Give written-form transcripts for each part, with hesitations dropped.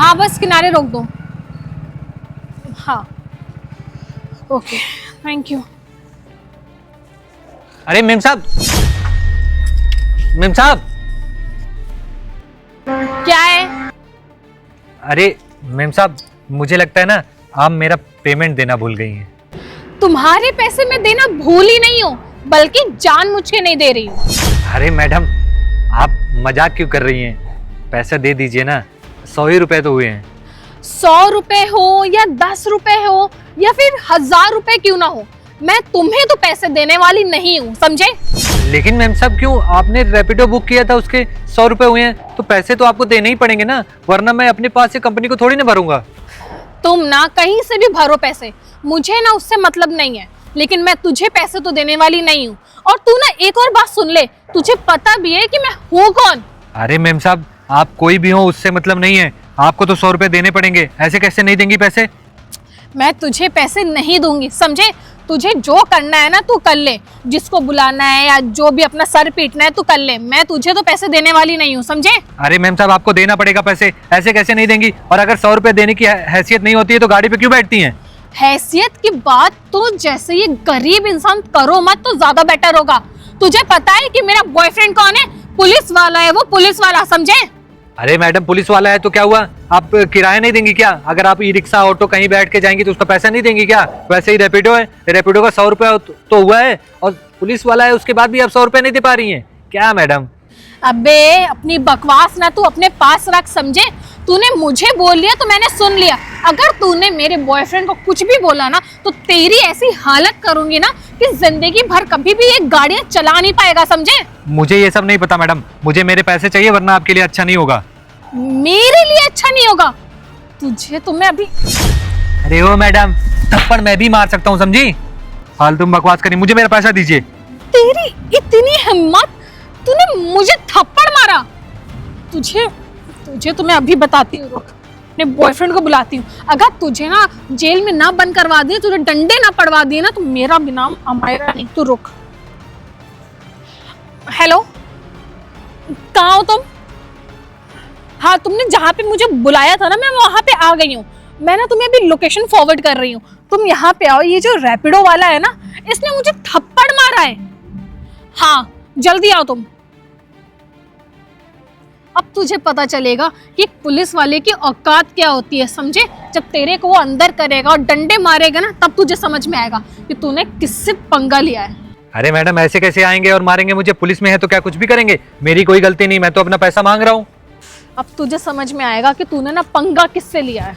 हाँ बस किनारे रोक दो। हाँ ओके थैंक यू। अरे मेम साहब, मेम साहब। क्या है? अरे मेम साहब, मुझे लगता है ना आप मेरा पेमेंट देना भूल गई हैं। तुम्हारे पैसे मैं देना भूल ही नहीं हूँ, बल्कि जानबूझ के नहीं दे रही हूँ। अरे मैडम, आप मजाक क्यों कर रही हैं? पैसे दे दीजिए ना, 100 ही रुपए तो हुए हैं। 100 रुपए हो या 10 रुपए हो या फिर 1000 रुपए क्यों ना हो, मैं तुम्हें तो पैसे देने वाली नहीं हूँ, समझे? लेकिन मैम साहब क्यों? आपने रैपिडो बुक किया था, उसके 100 रुपए हुए हैं, तो पैसे तो आपको देने ही पड़ेंगे ना, वरना मैं अपने पास से कंपनी को थोड़ी ना भरूंगा। तुम ना कहीं से भी भरो पैसे, मुझे ना उससे मतलब नहीं है, लेकिन मैं तुझे पैसे तो देने वाली नहीं हूँ। और तू ना एक और बात सुन ले, तुझे पता भी है कि मैं हूँ कौन। अरे मैम साहब, आप कोई भी हो उससे मतलब नहीं है, आपको तो 100 रुपए देने पड़ेंगे। ऐसे कैसे नहीं देंगी पैसे? मैं तुझे पैसे नहीं दूंगी, समझे? तुझे जो करना है ना तू कर ले, जिसको बुलाना है या जो भी अपना सर पीटना है तू कर ले, मैं तुझे तो पैसे देने वाली नहीं हूँ, समझे? अरे मैम साहब, आपको देना पड़ेगा पैसे, ऐसे कैसे नहीं देंगी? और अगर 100 रुपए देने की हैसियत नहीं होती है तो गाड़ी पे क्यों बैठती हैं? हैसियत की बात तो जैसे ये गरीब इंसान करो मत तो ज्यादा बेटर होगा। तुझे पता है कि मेरा बॉयफ्रेंड कौन है? पुलिस वाला है वो, पुलिस वाला, समझे? अरे मैडम, पुलिस वाला है तो क्या हुआ? आप किराया नहीं देंगी क्या? अगर आप ई रिक्शा ऑटो कहीं बैठ के जाएंगी तो उसका पैसा नहीं देंगी क्या? वैसे ही रैपिडो है, रैपिडो का 100 रुपया तो हुआ है, और पुलिस वाला है उसके बाद भी आप 100 रुपया नहीं दे पा रही हैं क्या मैडम? अबे अपनी बकवास ना तू अपने पास रख, समझे? तूने मुझे बोल लिया तो मैंने सुन लिया। अगर तूने मेरे बॉयफ्रेंड को कुछ भी बोला ना तो तेरी ऐसी हालत करूंगी ना कि जिंदगी भर कभी भी ये गाड़ियां चला नहीं पाएगा, समझे? मुझे ये सब नहीं पता मैडम, मुझे मेरे पैसे चाहिए वरना आपके लिए अच्छा नहीं होगा। मेरे लिए अच्छा नहीं होगा? तुझे तो मैं अभी। अरे ओ मैडम, थप्पड़ मैं भी मार सकता हूँ, समझी? फालतू में बकवास करी, मुझे मेरा पैसा दीजिए। तेरी इतनी हिम्मत, तूने मुझे थप्पड़ मारा? तुझे तो मैं अभी बताती हूँ, रुक अपने बॉयफ्रेंड को बुलाती हूँ। अगर तुझे ना जेल में ना बंद करवा दिए, तुझे डंडे ना पड़वा दिए ना तो मेरा भी नाम अमायरा नहीं। तू रुक। हेलो, कहाँ हो तुम? हाँ, तुमने जहाँ पे मुझे बुलाया था ना मैं वहां पे आ गई हूँ। मैं ना तुम्हें अभी लोकेशन फॉरवर्ड कर रही हूँ, तुम यहाँ पे आओ। ये जो रैपिडो वाला है ना, इसने मुझे थप्पड़ मारा है। हाँ जल्दी आओ तुम। अब तुझे पता चलेगा कि पुलिस वाले की औकात क्या होती है, समझे? जब तेरे को वो अंदर करेगा और डंडे मारेगा ना तब तुझे समझ में आएगा कि तूने किससे पंगा लिया है। अरे मैडम, ऐसे कैसे आएंगे और मारेंगे मुझे? पुलिस में है तो क्या कुछ भी करेंगे? मेरी कोई गलती नहीं, मैं तो अपना पैसा मांग रहा हूँ। अब तुझे समझ में आएगा कि तूने ना पंगा किससे लिया है।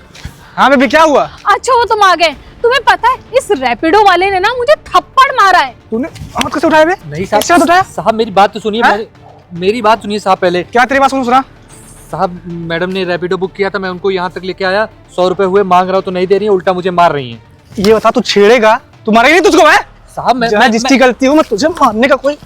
हाँ बेबी, क्या हुआ? अच्छा वो तुम आ गए। तुम्हें पता है इस रैपिडो वाले ने ना मुझे थप्पड़ मारा है। तूने हाथ कैसे उठाया बे? नहीं कैसे हाथ उठाया? साहब मेरी बात तो सुनिए, मेरी बात सुनिए साहब पहले। क्या तेरी बात सुना? साहब मैडम ने रैपिडो बुक किया था, मैं उनको यहाँ तक लेके आया, 100 रुपए हुए, मांग रहा हूँ तो नहीं दे रही है, उल्टा मुझे मार रही है। ये बता, तू छेड़ेगा? तू मारेगी नहीं तुझको? मैं साहब मैं जिसकी गलती हूँ मैं तुझे मारने का कोई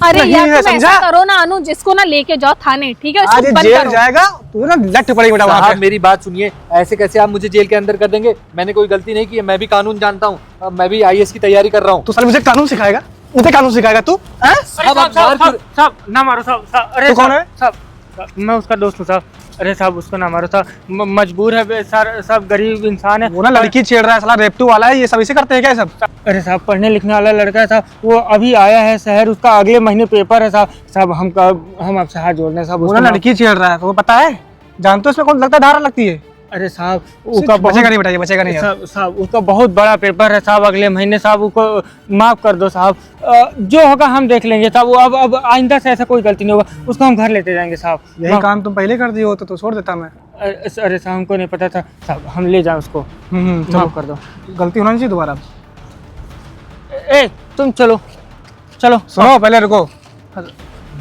अरे नहीं यार है, तुम ऐसा करो ना अनु, जिसको ना लेके जाओ थाने, ठीक है? आज इसको बंद जेल करो। जाएगा, तू ना लट पड़ेगी बेटा वहाँ साहब पे। मेरी बात सुनिए, ऐसे कैसे आप मुझे जेल के अंदर कर देंगे? मैंने कोई गलती नहीं की है, मैं भी कानून जानता हूँ, मैं भी IAS की तैयारी कर रहा हूँ। तू साले मुझे कानून सिखाएगा? मुझे कानून सिखाएगा तू? साहब ना मारो साहब। अरे तू कौन है? साहब, मैं उसका दोस्त हूँ साहब। अरे साहब उसको ना मारो साहब, मजबूर है सर, सब गरीब इंसान है। वो ना लड़की छेड़ रहा है, साला रेप्टू वाला है, ये सब इसे करते हैं क्या सब? अरे साहब पढ़ने लिखने वाला लड़का है साहब, वो अभी आया है शहर, उसका अगले महीने पेपर है साहब। साहब हम आपसे हाथ जोड़ रहे हैं साहब। वो ना लड़की छेड़ रहा है, तो पता है? जानते हो इसमें कौन लगता है धारा लगती है? अरे साहब उसका बचेगा नहीं बेटा, ये बचेगा नहीं। साहब उसका बहुत बड़ा पेपर है साहब अगले महीने साहब, उसको माफ कर दो साहब। जो होगा हम देख लेंगे साहब। वो अब आइंदा से ऐसा कोई गलती नहीं होगा, उसको हम घर लेते जाएंगे साहब। यही काम तुम पहले कर दिए हो तो छोड़ देता मैं। अरे साहब हमको नहीं पता था साहब, हम ले जाए उसको। माफ कर दो, गलती होना नहीं चाहिए दोबारा। ए तुम चलो। सुनो पहले रुको,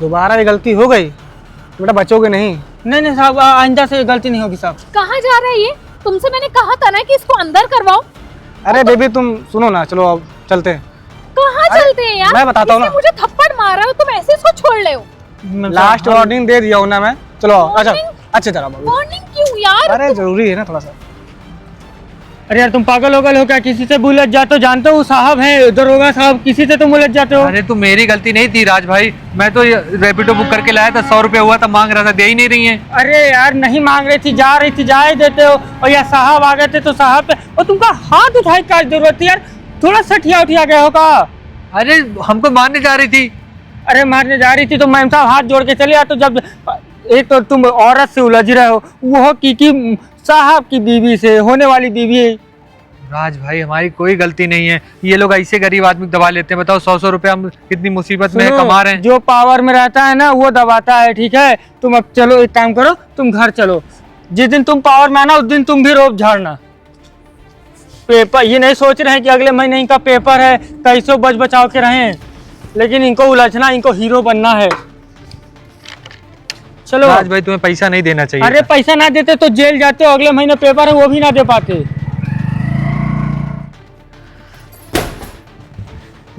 दोबारा ये गलती हो गई तो बेटा बचोगे नहीं। नहीं साहब, आइंदा से गलती नहीं होगी साहब। कहाँ जा रहा है ये? तुमसे मैंने कहा था ना कि इसको अंदर करवाओ। अरे बेबी तुम सुनो ना, चलो अब चलते हैं। कहाँ चलते हैं यार? मैं बताता हूँ ना। इसने मुझे थप्पड़ मारा है, तुम ऐसे इसको छोड़ ले हो? लास्ट वार्निंग दे दिया हूँ ना मैं। चलो अच्छा Warning? अच्छे तरह बाबू। वार्निंग क्यों यार? अरे जरूरी है ना थोड़ा सा। अरे यार तुम पागल हो गए हो क्या? किसी से उलझ जाते हो, जानते हो वो साहब हैं दरोगा साहब, किसी से तुम उलझ जाते हो। अरे तो मेरी गलती नहीं थी राज भाई, मैं तो रैपिडो बुक करके लाया था, 100 रुपये हुआ था, मांग रहा था, दे ही नहीं रही है। अरे यार नहीं मांग रही थी, जा रही थी, जा ही देते हो। और यार साहब आ गए थे तो साहब पे और तुमका हाथ उठाए क्या जरूरत थी यार? थोड़ा सठिया उठिया गए हो का? अरे हमको मारने जा रही थी। अरे मारने जा रही थी तो मैम साहब हाथ जोड़ के चले आ। तो जब एक तो तुम औरत से उलझ रहे हो, वो की साहब की बीवी से, होने वाली बीवी है। राज भाई हमारी कोई गलती नहीं है, ये लोग ऐसे गरीब आदमी दबा लेते हैं। बताओ 100 रुपए हम कितनी मुसीबत में सुनो, कमा रहे हैं। जो पावर में रहता है ना वो दबाता है, ठीक है? तुम अब चलो, एक काम करो, तुम घर चलो। जिस दिन तुम पावर में आना उस दिन तुम भी रोब झाड़ना। पेपर ये नहीं सोच रहे हैं कि अगले महीने इनका पेपर है, कैसे बच बचाव के रहें, लेकिन इनको उलझना, इनको हीरो बनना है। चलो राज भाई तुम्हें पैसा नहीं देना चाहिए। अरे पैसा ना देते तो जेल जाते हो, अगले महीने पेपर है वो भी ना दे पाते।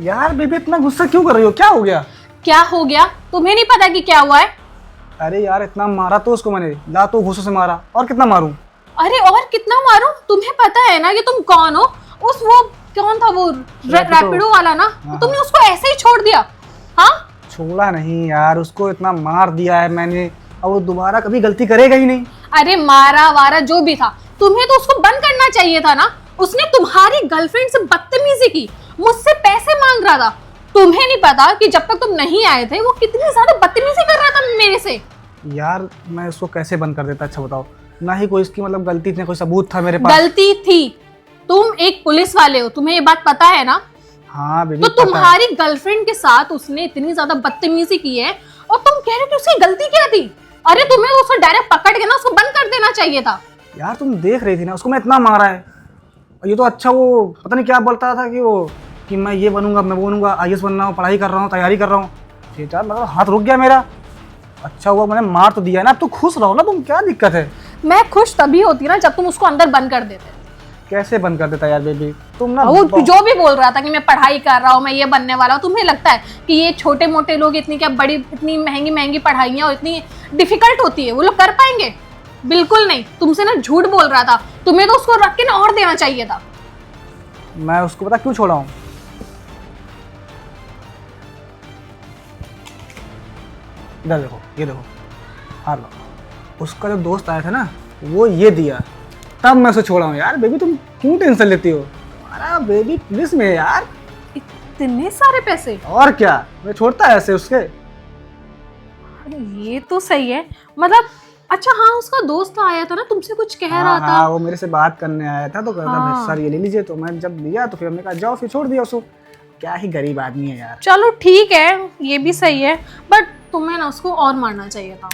यार बेबी इतना गुस्सा क्यों कर रही हो, क्या हो गया? क्या हो गया? तुम्हें नहीं पता कि क्या हुआ है? अरे यार इतना मारा तो उसको मैंने, लातों घूसों से मारा, और कितना मारूं? अरे और कितना मारूं? तुम्हें पता है ना कि तुम कौन हो? उस वो कौन था वो रैपिडो वाला ना, हाँ। तुमने उसको ऐसे ही छोड़ दिया? हाँ छोड़ा नहीं यार, उसको इतना मार दिया है मैंने, और वो दोबारा कभी गलती करेगा ही नहीं। अरे मारा वारा जो भी था, तुम्हें तो उसको बंद करना चाहिए था ना। उसने तुम्हारी गर्लफ्रेंड से बदतमीजी की, मुझसे पैसे मांग रहा था। तुम्हें नहीं पता कि जब तक तुम नहीं आए थे वो कितनी ज्यादा बदतमीजी कर रहा था मेरे से। यार मैं उसको कैसे बंद कर देता, अच्छा बताओ। ना ही कोई इसकी मतलब गलती थी, ना कोई सबूत था मेरे पास। गलती थी, तुम एक पुलिस वाले हो, तुम्हें ये बात पता है ना? हाँ बेबी तो पता है। तुम्हारी गर्लफ्रेंड के साथ उसने इतनी ज्यादा बदतमीजी की है और तुम कह रहे हो कि उसकी गलती क्या थी? अरे तुम्हें तो उसको डायरेक्ट पकड़ के ना उसको बंद कर देना चाहिए था। यार तुम देख रही थी ना, उसको मैं इतना मारा है, और ये तो अच्छा वो पता नहीं क्या बोलता था कि मैं ये बनूंगा, मैं वो बनूंगा, IAS बन रहा हूँ, पढ़ाई कर रहा हूँ, तैयारी कर रहा हूँ। ठीक है मतलब हाथ रुक गया मेरा। अच्छा हुआ मैंने मार तो दिया है ना, अब तो खुश रहो ना तुम, क्या दिक्कत है? मैं खुश तभी होती ना जब तुम उसको अंदर बंद कर देते। कैसे बंद कर देता यार बेबी तुम ना? वो जो भी बोल रहा था कि मैं पढ़ाई कर रहा हूँ, मैं ये बनने वाला हूँ, तुम्हें लगता है कि ये छोटे मोटे लोग इतनी क्या बड़ी, इतनी महंगी महंगी पढ़ाइयाँ और इतनी डिफिकल्ट होती है, वो लोग कर पाएंगे? बिल्कुल नहीं। तुमसे ना झूठ बोल रहा था, तुम्हें तो उसको रख के ना और देना चाहिए था। मैं उसको पता क्यों छोड़ा हूँ? इधर देखो, ये देखो, हार लो। उसका जो दोस्त आया था ना, वो ये दिया, तब मैं उसे छोड़ा हूँ। यार बेबी तुम क्यों टेंशन लेती हो? अरे बेबी पुलिस में है यार। इतने सारे पैसे? और क्या, मैं छोड़ता है ऐसे उसके? अरे ये तो सही है। मतलब अच्छा हाँ, उसका दोस्त आया था ना, तुमसे कुछ कह रहा था। हाँ वो मेरे से बात करने आया था, तो कहता था हाँ। सर ये ले लीजिए, तो मैं जब लिया तो फिर हमने कहा जाओ, फिर छोड़ दिया उसको। क्या ही गरीब आदमी है यार। चलो ठीक है, ये भी सही है, बट तुम्हें ना उसको और मारना चाहिए था,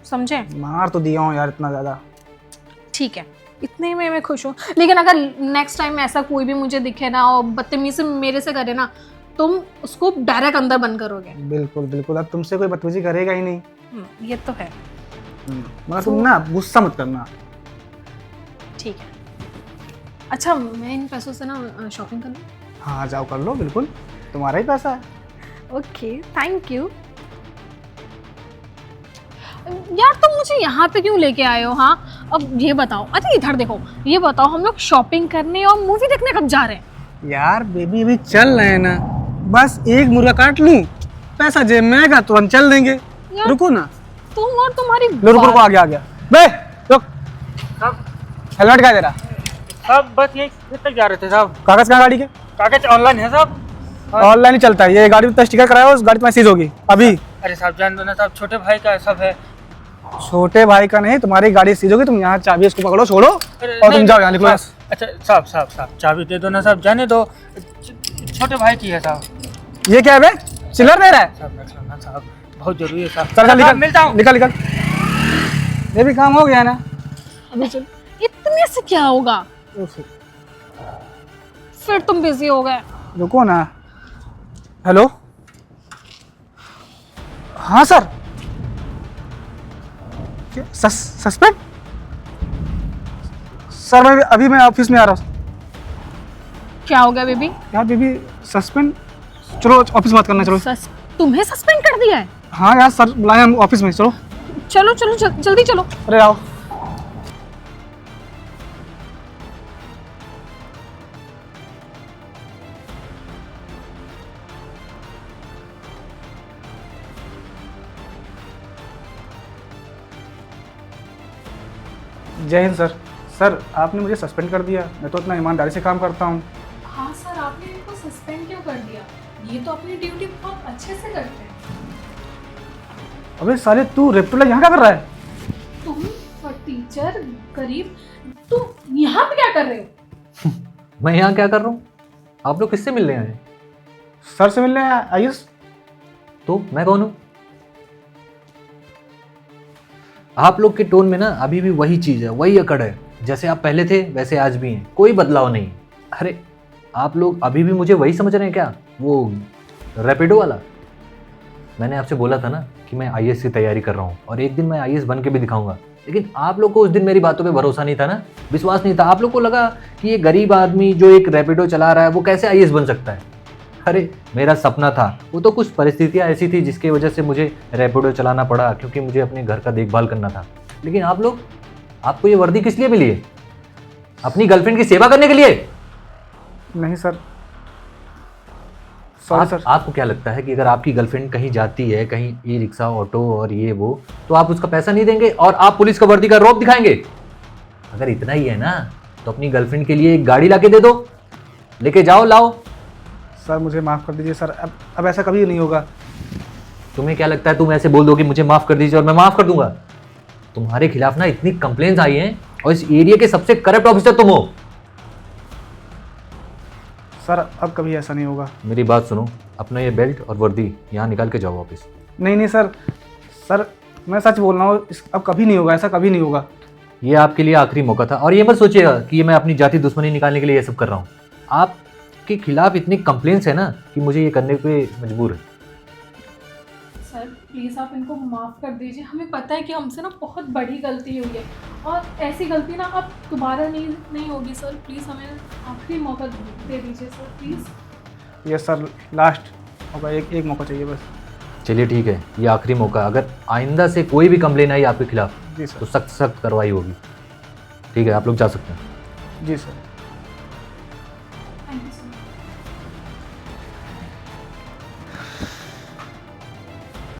समझे? मार तो दिया हूँ यार इतना ज्यादा। ठीक है, इतने में मैं खुश हूँ, लेकिन अगर नेक्स्ट टाइम ऐसा कोई भी मुझे दिखे ना और बदतमीजी मेरे से करे ना, तुम उसको डायरेक्ट अंदर बंद करोगे। बिल्कुल बिल्कुल, अब तुमसे कोई बदतमीजी करेगा ही नहीं। ये तो है। मगर तुम ना गुस्सा मत करना। ठीक है। अच्छा मैं इन पैसों से ना शॉपिंग कर लूँ? हाँ जाओ कर लो, बिल्कुल तुम्हारा ही पैसा है। Okay thank you. यार तुम मुझे यहाँ पे क्यों लेके आए हो? हाँ अब ये बताओ, अच्छा इधर देखो, ये बताओ हम लोग शॉपिंग करने और मूवी देखने कब जा रहे हैं? यार बेबी अभी चल रहे हैं ना, बस एक मुर्गा काट लूं, पैसा जेब में आएगा तुरंत चल देंगे। यार, रुको ना। तुम और तुम्हारी लो रुको, आ गया बे रुक। हेलमेट क्या दे रहा? साहब बस यही तक जा रहे थे साहब। कागज कहाँ गाड़ी के? कागज ऑनलाइन है साहब। ऑनलाइन ही चलता है, ये गाड़ी पे स्टिकर कराया, उस गाड़ी पे सीज होगी अभी। अरे साहब जान दो ना साहब, छोटे भाई का सब है। छोटे भाई का नहीं, तुम्हारी गाड़ी सीज होगी, तुम यहाँ चाबी इसको पकड़ो, छोड़ो और तुम जाओ यहाँ, निकलो। अच्छा साहब साहब साहब चाबी दे दो ना साहब, जाने दो, छोटे भाई की है साहब। ये क्या है बे, चिल्लर दे रहा है? साहब रख लो ना साहब, बहुत जरूरी है साहब। चल चल निकल, मिलता हूँ। निकल निकल, ये भी काम हो गया ना। अभी चल। इतने से क्या होगा, फिर तुम बिजी हो गए। रुको ना। हेलो हाँ सर, सस्पेंड? सर मैं ऑफिस में आ रहा हूँ। क्या हो गया बेबी? यार बेबी सस्पेंड, चलो ऑफिस में बात करना, चलो। तुम्हें सस्पेंड कर दिया है? हाँ यार सर बुलाए हम ऑफिस में, चलो। चलो चलो जल्दी चलो। अरे आओ। जय हिंद सर। सर आपने मुझे सस्पेंड कर दिया, मैं तो इतना ईमानदारी से काम करता हूँ। हाँ सर, आपने इनको सस्पेंड क्यों कर दिया? ये तो अपनी ड्यूटी बहुत अच्छे से करते हैं। अबे साले तू रेप्टोला यहाँ क्या कर रहा है? तुम टीचर गरीब, तुम यहाँ पे क्या कर रहे हो? मैं यहाँ क्या कर रहा हूँ? आप लोग किससे मिलने आए? सर से मिलने आयुष। तो मैं कौन हूँ? आप लोग के टोन में ना अभी भी वही चीज है, वही अकड़ है। जैसे आप पहले थे वैसे आज भी हैं, कोई बदलाव नहीं। अरे आप लोग अभी भी मुझे वही समझ रहे हैं क्या, वो रैपिडो वाला? मैंने आपसे बोला था ना कि मैं आईएएस की तैयारी कर रहा हूँ और एक दिन मैं आईएएस बन के भी दिखाऊंगा। लेकिन आप लोग को उस दिन मेरी बातों पे भरोसा नहीं था ना, विश्वास नहीं था। आप लोग को लगा कि ये गरीब आदमी जो एक रैपिडो चला रहा है वो कैसे आईएएस बन सकता है। अरे मेरा सपना था, वो तो कुछ परिस्थितियाँ ऐसी थी जिसकी वजह से मुझे रैपिडो चलाना पड़ा, क्योंकि मुझे अपने घर का देखभाल करना था। लेकिन आप लोग, आपको ये वर्दी किस लिए मिली है? अपनी गर्लफ्रेंड की सेवा करने के लिए? नहीं सर, सॉरी सर। आपको क्या लगता है कि अगर आपकी गर्लफ्रेंड कहीं जाती है, कहीं ई रिक्शा, ऑटो और ये वो, तो आप उसका पैसा नहीं देंगे और आप पुलिस का वर्दी का रौब दिखाएंगे? अगर इतना ही है ना तो अपनी गर्लफ्रेंड के लिए एक गाड़ी लाके दे दो, लेके जाओ, लाओ। सर मुझे माफ़ कर दीजिए सर, अब ऐसा कभी नहीं होगा। तुम्हें क्या लगता है तुम ऐसे बोल दो कि मुझे माफ कर दीजिए और मैं माफ कर दूंगा? तुम्हारे खिलाफ ना इतनी कंप्लेंट्स आई हैं और इस एरिया के सबसे करप्ट ऑफिसर तुम हो। सर अब कभी ऐसा नहीं होगा। मेरी बात सुनो, अपना ये बेल्ट और वर्दी यहाँ निकाल के जाओ वापस। नहीं नहीं सर, सर मैं सच बोल रहा हूँ, अब कभी नहीं होगा, ऐसा कभी नहीं होगा। ये आपके लिए आखिरी मौका था और ये मत सोचिएगा कि ये मैं अपनी जाति दुश्मनी निकालने के लिए ये सब कर रहा हूँ। आपके खिलाफ इतनी कंप्लेंट्स है ना कि मुझे ये करने पे मजबूर है। सर प्लीज़ आप इनको माफ़ कर दीजिए, हमें पता है कि हमसे ना बहुत बड़ी गलती हुई है और ऐसी गलती ना अब दोबारा नहीं होगी। सर प्लीज़ हमें आखिरी मौका दे दीजिए सर, प्लीज़। ये सर लास्ट होगा, एक मौका चाहिए बस। चलिए ठीक है, ये आखिरी मौका। अगर आइंदा से कोई भी कंप्लेन आई आपके खिलाफ जी सर। तो सख्त कार्रवाई होगी। ठीक है, आप लोग जा सकते हैं। जी सर। Thank you sir.